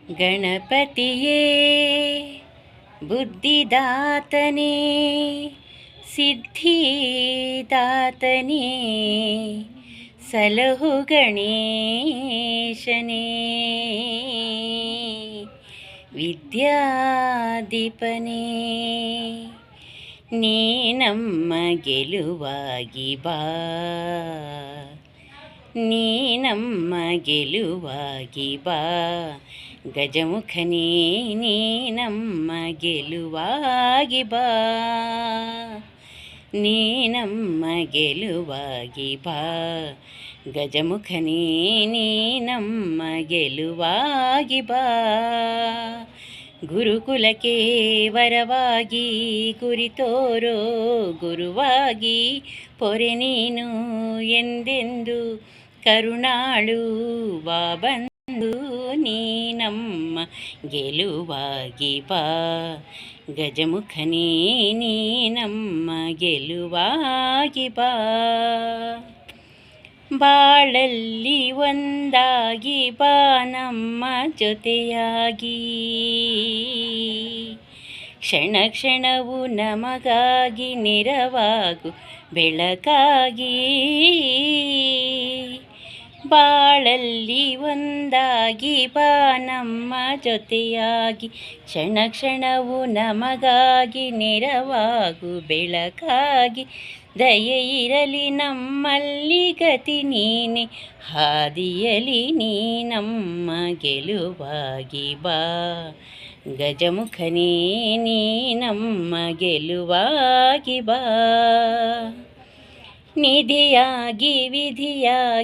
ಗಣಪತಿಯೇ ಬುದ್ಧಿದಾತನೇ ಸಿದ್ಧಿದಾತನೇ ಸಲಹು ಗಣೇಶನೇ ವಿದ್ಯಾದೀಪನೇ ನೀ ನಮ್ಮ ಗೆಲುವಾಗಿ ಬಾ ನೀ ನಮ್ಮ ಗೆಲುವಾಗಿ ಬಾ ಗಜಮುಖನೇ ನೀ ನಮ್ಮ ಗೆಲುವಾಗಿ ಬಾ ನೀ ನಮ್ಮ ಗೆಲುವಾಗಿ ಬಾ ಗಜಮುಖನೇ ನೀ ನಮ್ಮ ಗೆಲುವಾಗಿ ಬಾ ಗುರುಕುಲಕ್ಕೆ ವರವಾಗಿ ಕುರಿತೋರೋ ಗುರುವಾಗಿ ಪೊರೆ ನೀನು ಎಂದೆಂದು ಕರುಣಾಳು ಬಾ ಬಂದು ನೀ ನಮ್ಮ ಗೆಲುವಾಗಿ ಬಾ ಗಜಮುಖನೇ ನೀ ನಮ್ಮ ಗೆಲುವಾಗಿ ಬಾ ಬಾಳಲ್ಲಿ ಒಂದಾಗಿ ಬಾ ನಮ್ಮ ಜೊತೆಯಾಗಿ ಕ್ಷಣ ಕ್ಷಣವು ನಮಗಾಗಿ ನೆರವಾಗು ಬೆಳಕಾಗಿ ಬಾಳಲ್ಲಿ ಒಂದಾಗಿ ಬಾ ನಮ್ಮ ಜೊತೆಯಾಗಿ ಕ್ಷಣ ಕ್ಷಣವು ನಮಗಾಗಿ ನೆರವಾಗು ಬೆಳಕಾಗಿ ದಯೆ ಇರಲಿ ನಮ್ಮಲ್ಲಿ ಗತಿ ನೀನೆ ಹಾದಿಯಲಿ ನೀ ನಮ್ಮ ಗೆಲುವಾಗಿ ಬಾ ಗಜಮುಖನೇ ನೀ ನಮ್ಮ ಗೆಲುವಾಗಿ ಬಾ ನಿಧಿಯಾಗಿ ವಿಧಿಯಾಗಿ